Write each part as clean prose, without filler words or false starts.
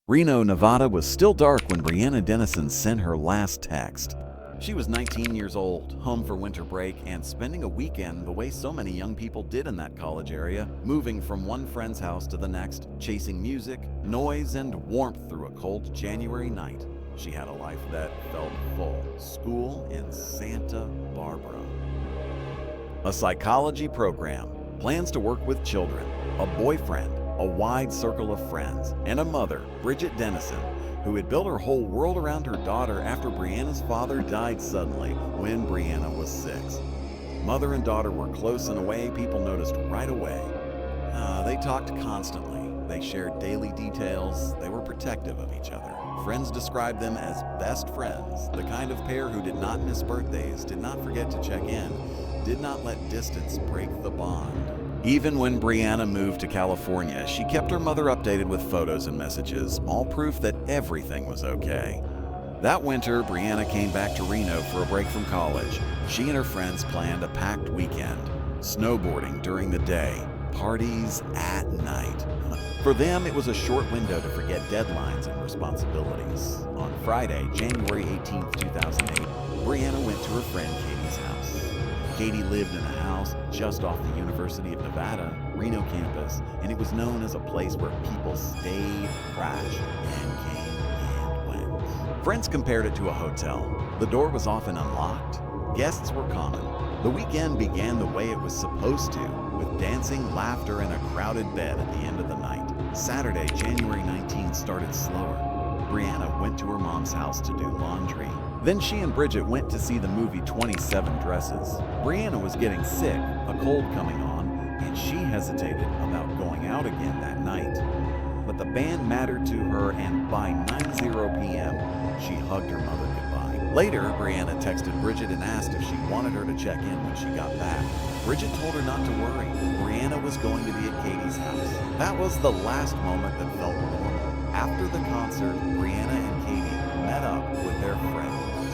Reno, Nevada was still dark when Brianna Denison sent her last text. She was 19 years old, home for winter break, and spending a weekend the way so many young people did in that college area, moving from one friend's house to the next, chasing music, noise, and warmth through a cold January night. She had a life that felt full. School in Santa Barbara. A psychology program, plans to work with children, a boyfriend, a wide circle of friends, and a mother, Brianna Dennison, who had built her whole world around her daughter after Brianna's father died suddenly when Brianna was 6. Mother and daughter were close in a way people noticed right away. They talked constantly. They shared daily details. They were protective of each other. Friends described them as best friends, the kind of pair who did not miss birthdays, did not forget to check in, did not let distance break the bond. Even when Brianna moved to California, she kept her mother updated with photos and messages, all proof that everything was okay. That winter, Brianna came back to Reno for a break from college. She and her friends planned a packed weekend, snowboarding during the day, parties at night. For them, it was a short window to forget deadlines and responsibilities. On Friday, January 18, 2008, Brianna went to her friend Katie's house. Katie lived in a house just off the University of Nevada, Reno campus, and it was known as a place where people stayed, crashed, and came and went. Friends compared it to a hotel. The door was often unlocked. Guests were common. The weekend began the way it was supposed to, with dancing, laughter, and a crowded bed at the end of the night. Saturday, January 19th, started slower. Brianna went to her mom's house to do laundry. Then she and Bridget went to see the movie 27 Dresses. Brianna was getting sick, a cold coming on, and she hesitated about going out again that night. But the band mattered to her, and by 9:00 p.m., she hugged her mother goodbye. Later, Brianna texted Bridget and asked if she wanted her to check in when she got back. Bridget told her not to worry. Brianna was going to be at Katie's house. That was the last moment that felt normal. After the concert, Brianna and Katie met up with their friend,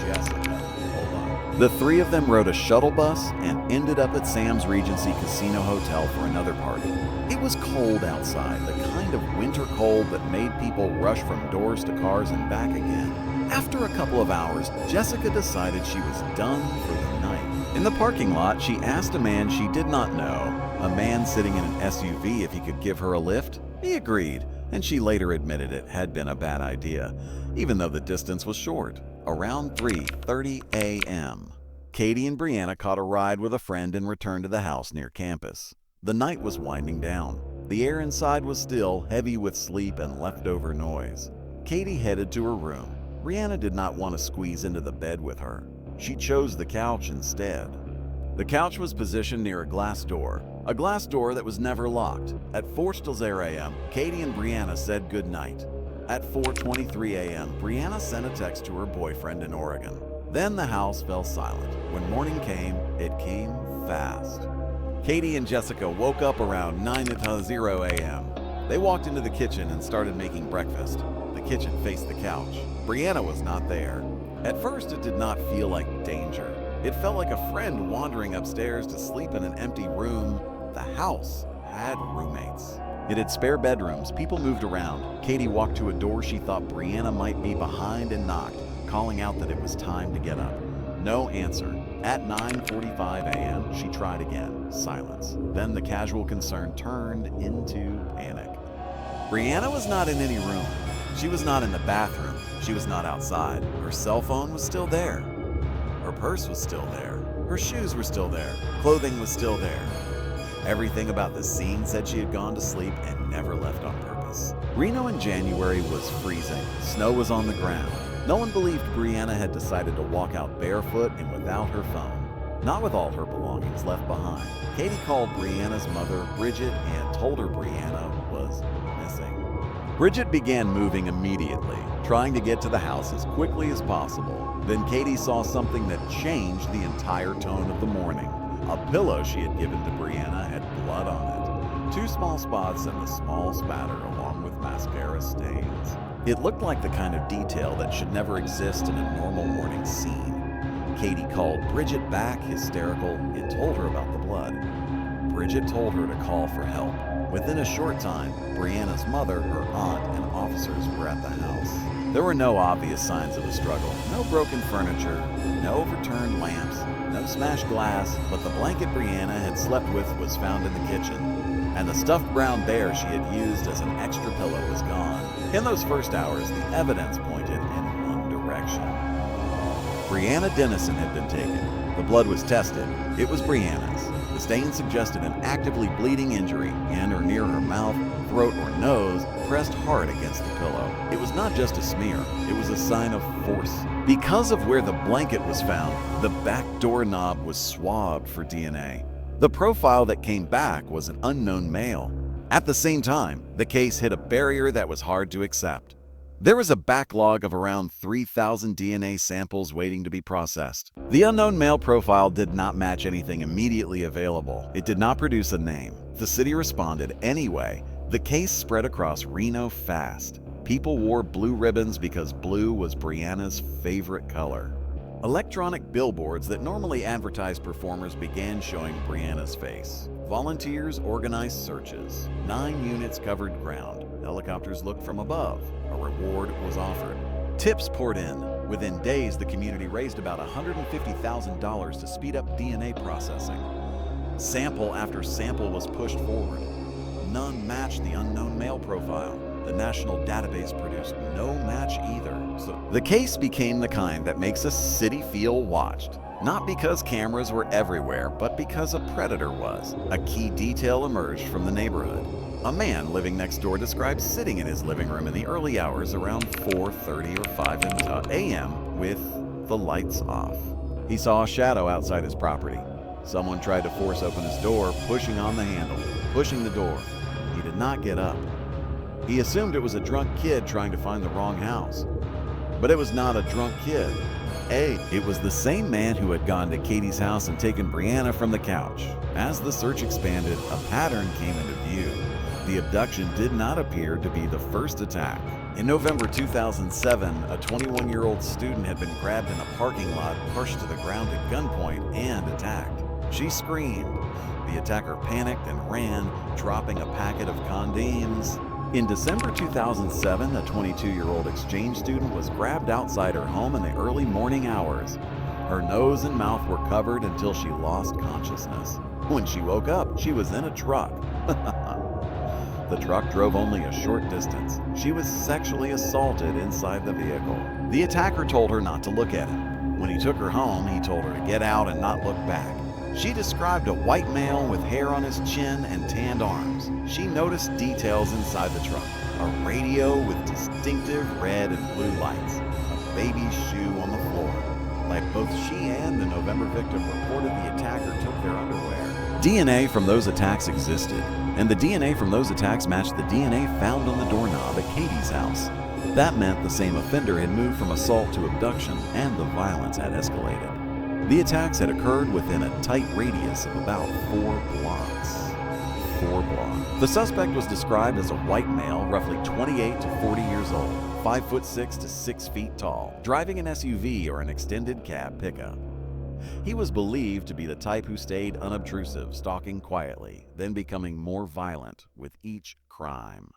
Jessica. The three of them rode a shuttle bus and ended up at Sam's Regency Casino Hotel for another party. It was cold outside, the kind of winter cold that made people rush from doors to cars and back again. After a couple of hours, Jessica decided she was done for the night. In the parking lot, she asked a man she did not know, a man sitting in an SUV, if he could give her a lift. He agreed, and she later admitted it had been a bad idea, even though the distance was short. Around 3:30 a.m., Katie and Brianna caught a ride with a friend and returned to the house near campus. The night was winding down. The air inside was still, heavy with sleep and leftover noise. Katie headed to her room. Brianna did not want to squeeze into the bed with her. She chose the couch instead. The couch was positioned near a glass door that was never locked. At 4:00 a.m., Katie and Brianna said goodnight. At 4:23 a.m., Brianna sent a text to her boyfriend in Oregon. Then the house fell silent. When morning came, it came fast. Katie and Jessica woke up around 9:00 a.m. They walked into the kitchen and started making breakfast. The kitchen faced the couch. Brianna was not there. At first, it did not feel like danger. It felt like a friend wandering upstairs to sleep in an empty room. The house had roommates. It had spare bedrooms. People moved around. Katie walked to a door she thought Brianna might be behind and knocked, calling out that it was time to get up. No answer. At 9:45 a.m., she tried again. Silence. Then the casual concern turned into panic. Brianna was not in any room. She was not in the bathroom. She was not outside. Her cell phone was still there. Her purse was still there. Her shoes were still there. Clothing was still there. Everything about the scene said she had gone to sleep and never left on purpose. Reno in January was freezing. Snow was on the ground. No one believed Brianna had decided to walk out barefoot and without her phone. Not with all her belongings left behind. Katie called Brianna's mother, Bridget, and told her Brianna was missing. Bridget began moving immediately, trying to get to the house as quickly as possible. Then Katie saw something that changed the entire tone of the morning. A pillow she had given to Brianna had blood on it. 2 small spots and a small spatter along with mascara stains. It looked like the kind of detail that should never exist in a normal morning scene. Katie called Bridget back, hysterical, and told her about the blood. Bridget told her to call for help. Within a short time, Brianna's mother, her aunt, and officers were at the house. There were no obvious signs of a struggle. No broken furniture, no overturned lamps, no smashed glass, but the blanket Brianna had slept with was found in the kitchen, and the stuffed brown bear she had used as an extra pillow was gone. In those first hours, the evidence pointed in one direction. Brianna Dennison had been taken. The blood was tested. It was Brianna's. The stain suggested an actively bleeding injury, and or near her mouth, throat, or nose pressed hard against the pillow. It was not just a smear, it was a sign of force. Because of where the blanket was found, the back doorknob was swabbed for DNA. The profile that came back was an unknown male. At the same time, the case hit a barrier that was hard to accept. There was a backlog of around 3,000 DNA samples waiting to be processed. The unknown male profile did not match anything immediately available. It did not produce a name. The city responded anyway. The case spread across Reno fast. People wore blue ribbons because blue was Brianna's favorite color. Electronic billboards that normally advertised performers began showing Brianna's face. Volunteers organized searches. 9 units covered ground. Helicopters looked from above. A reward was offered. Tips poured in. Within days, the community raised about $150,000 to speed up DNA processing. Sample after sample was pushed forward. None matched the unknown male profile. The national database produced no match either. So the case became the kind that makes a city feel watched. Not because cameras were everywhere, but because a predator was. A key detail emerged from the neighborhood. A man living next door described sitting in his living room in the early hours around 4:30 or 5 a.m. with the lights off. He saw a shadow outside his property. Someone tried to force open his door, pushing on the handle, pushing the door. He did not get up. He assumed it was a drunk kid trying to find the wrong house. But it was not a drunk kid. It was the same man who had gone to Katie's house and taken Brianna from the couch. As the search expanded, a pattern came into view. The abduction did not appear to be the first attack. In November 2007, a 21-year-old student had been grabbed in a parking lot, pushed to the ground at gunpoint, and attacked. She screamed. The attacker panicked and ran, dropping a packet of condoms. In December 2007, a 22-year-old exchange student was grabbed outside her home in the early morning hours. Her nose and mouth were covered until she lost consciousness. When she woke up, she was in a truck. The truck drove only a short distance. She was sexually assaulted inside the vehicle. The attacker told her not to look at him. When he took her home, he told her to get out and not look back. She described a white male with hair on his chin and tanned arms. She noticed details inside the truck. A radio with distinctive red and blue lights. A baby's shoe on the floor. Like both she and the November victim reported the attacker took their underwear. DNA from those attacks existed, and the DNA from those attacks matched the DNA found on the doorknob at Katie's house. That meant the same offender had moved from assault to abduction, and the violence had escalated. The attacks had occurred within a tight radius of about 4 blocks. The suspect was described as a white male, roughly 28 to 40 years old, 5'6" to 6 feet tall, driving an SUV or an extended cab pickup. He was believed to be the type who stayed unobtrusive, stalking quietly, then becoming more violent with each crime.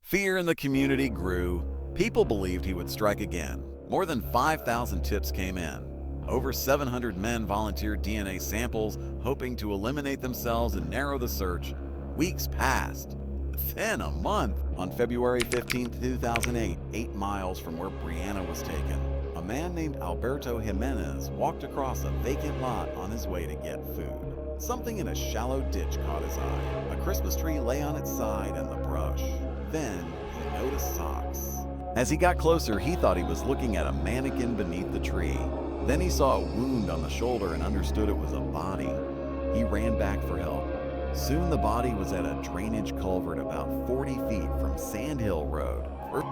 Fear in the community grew. People believed he would strike again. More than 5,000 tips came in. Over 700 men volunteered DNA samples, hoping to eliminate themselves and narrow the search. Weeks passed. Then a month. On February 15, 2008, 8 miles from where Brianna was taken, a man named Alberto Jimenez walked across a vacant lot on his way to get food. Something in a shallow ditch caught his eye. A Christmas tree lay on its side in the brush. Then he noticed socks. As he got closer, he thought he was looking at a mannequin beneath the tree. Then he saw a wound on the shoulder and understood it was a body. He ran back for help. Soon the body was at a drainage culvert about 40 feet from Sand Hill Road.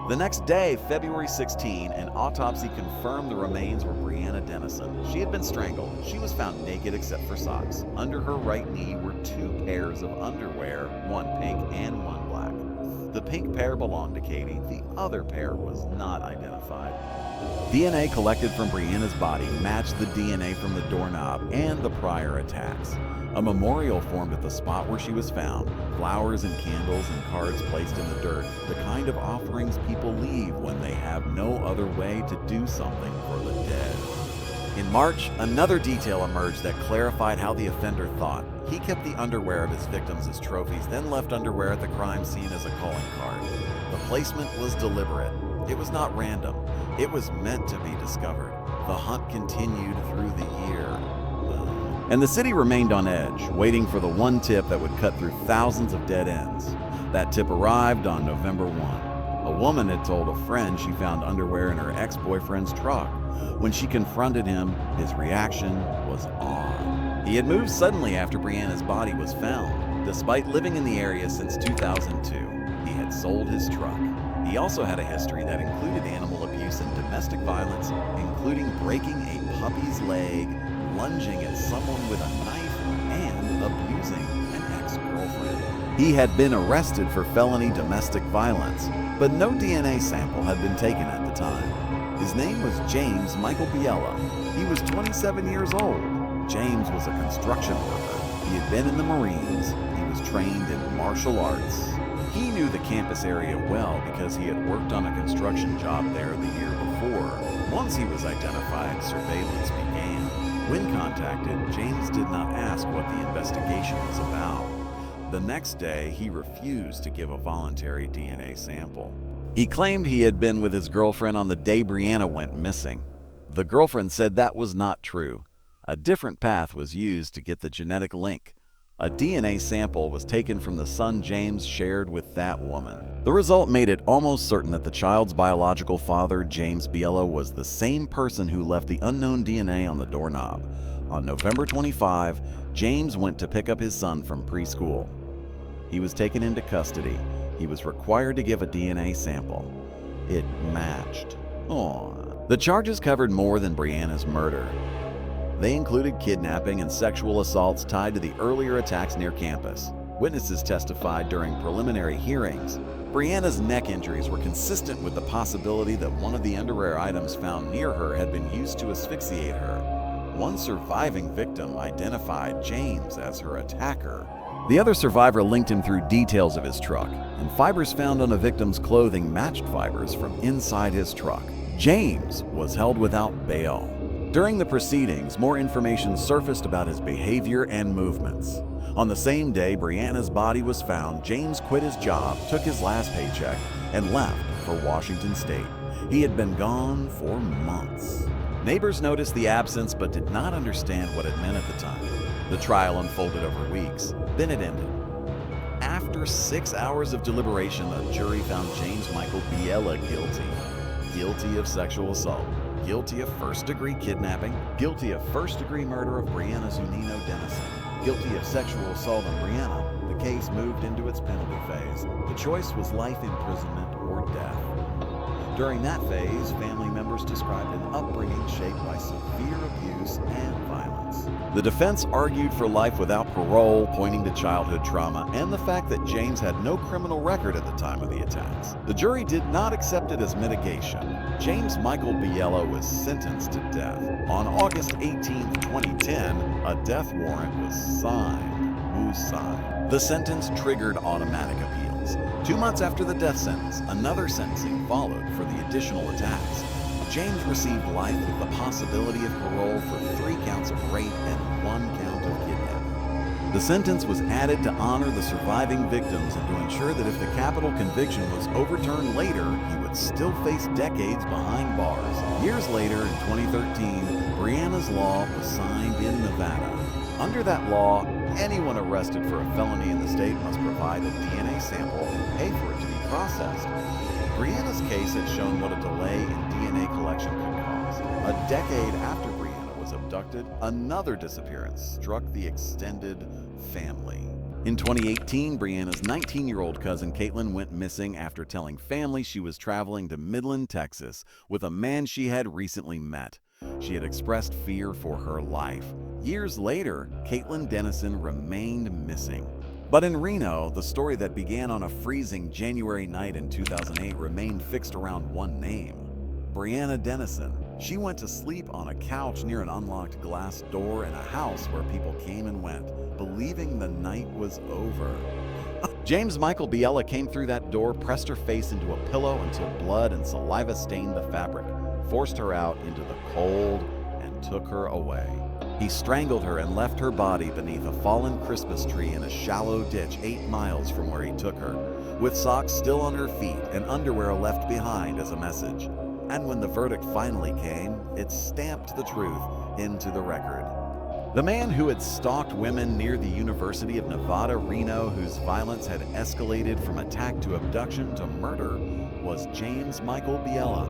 The next day, February 16, an autopsy confirmed the remains were Brianna Dennison. She had been strangled. She was found naked except for socks. Under her right knee were 2 pairs of underwear, one pink and one black. The pink pair belonged to Katie. The other pair was not identified. DNA collected from Brianna's body matched the DNA from the doorknob and the prior attacks. A memorial formed at the spot where she was found, flowers and candles and cards placed in the dirt, the kind of offerings people leave when they have no other way to do something for the dead. In March, another detail emerged that clarified how the offender thought. He kept the underwear of his victims as trophies, then left underwear at the crime scene as a calling card. The placement was deliberate. It was not random. It was meant to be discovered. The hunt continued through the year. And the city remained on edge, waiting for the one tip that would cut through thousands of dead ends. That tip arrived on November 1. A woman had told a friend she found underwear in her ex-boyfriend's truck. When she confronted him, his reaction was odd. He had moved suddenly after Brianna's body was found. Despite living in the area since 2002, he had sold his truck. He also had a history that included animal abuse and domestic violence, including breaking a puppy's leg, lunging at someone with a knife, and abusing an ex-girlfriend. He had been arrested for felony domestic violence, but no DNA sample had been taken at the time. His name was James Michael Biela. He was 27 years old. James was a construction worker. He had been in the Marines. He was trained in martial arts. He knew the campus area well because he had worked on a construction job there the year before. Once he was identified, surveillance began. When contacted, James did not ask what the investigation was about. The next day, he refused to give a voluntary DNA sample. He claimed he had been with his girlfriend on the day Brianna went missing. The girlfriend said that was not true. A different path was used to get the genetic link. A DNA sample was taken from the son James shared with that woman. The result made it almost certain that the child's biological father, James Biela, was the same person who left the unknown DNA on the doorknob. On November 25, James went to pick up his son from preschool. He was taken into custody. He was required to give a DNA sample. It matched. Aww. The charges covered more than Brianna's murder. They included kidnapping and sexual assaults tied to the earlier attacks near campus. Witnesses testified during preliminary hearings. Brianna's neck injuries were consistent with the possibility that one of the underwear items found near her had been used to asphyxiate her. One surviving victim identified James as her attacker. The other survivor linked him through details of his truck, and fibers found on the victim's clothing matched fibers from inside his truck. James was held without bail. During the proceedings, more information surfaced about his behavior and movements. On the same day Brianna's body was found, James quit his job, took his last paycheck, and left for Washington State. He had been gone for months. Neighbors noticed the absence but did not understand what it meant at the time. The trial unfolded over weeks, then it ended. After 6 hours of deliberation, a jury found James Michael Biela guilty of sexual assault, guilty of first-degree kidnapping, guilty of first-degree murder of Brianna Dennison, guilty of sexual assault on Brianna. The case moved into its penalty phase. The choice was life imprisonment or death. During that phase, family members described an upbringing shaped by severe abuse and violence. The defense argued for life without parole, pointing to childhood trauma and the fact that James had no criminal record at the time of the attacks. The jury did not accept it as mitigation. James Michael Biela was sentenced to death. On August 18, 2010, a death warrant was signed. The sentence triggered automatic appeals. 2 months after the death sentence, another sentencing followed for the additional attacks. James received life with the possibility of parole for 3 counts of rape and 1 count of kidnapping. The sentence was added to honor the surviving victims and to ensure that if the capital conviction was overturned later, he would still face decades behind bars. Years later, in 2013, Brianna's law was signed in Nevada. Under that law, anyone arrested for a felony in the state must provide a DNA sample and pay for it to be processed. Brianna's case had shown what a delay in DNA collection could cause. A decade after Brianna was abducted, another disappearance struck the extended family. In 2018, Brianna's 19-year-old cousin Caitlin went missing after telling family she was traveling to Midland, Texas, with a man she had recently met. She had expressed fear for her life. Years later, Brianna Dennison remained missing. But in Reno, the story that began on a freezing January night in 2008 remained fixed around one name: Brianna Dennison. She went to sleep on a couch near an unlocked glass door in a house where people came and went, believing the night was over. James Michael Biela came through that door, pressed her face into a pillow until blood and saliva stained the fabric, forced her out into the cold, and took her away. He strangled her and left her body beneath a fallen Christmas tree in a shallow ditch 8 miles from where he took her, with socks still on her feet and underwear left behind as a message. And when the verdict finally came, it stamped the truth into the record. The man who had stalked women near the University of Nevada, Reno, whose violence had escalated from attack to abduction to murder, was James Michael Biela.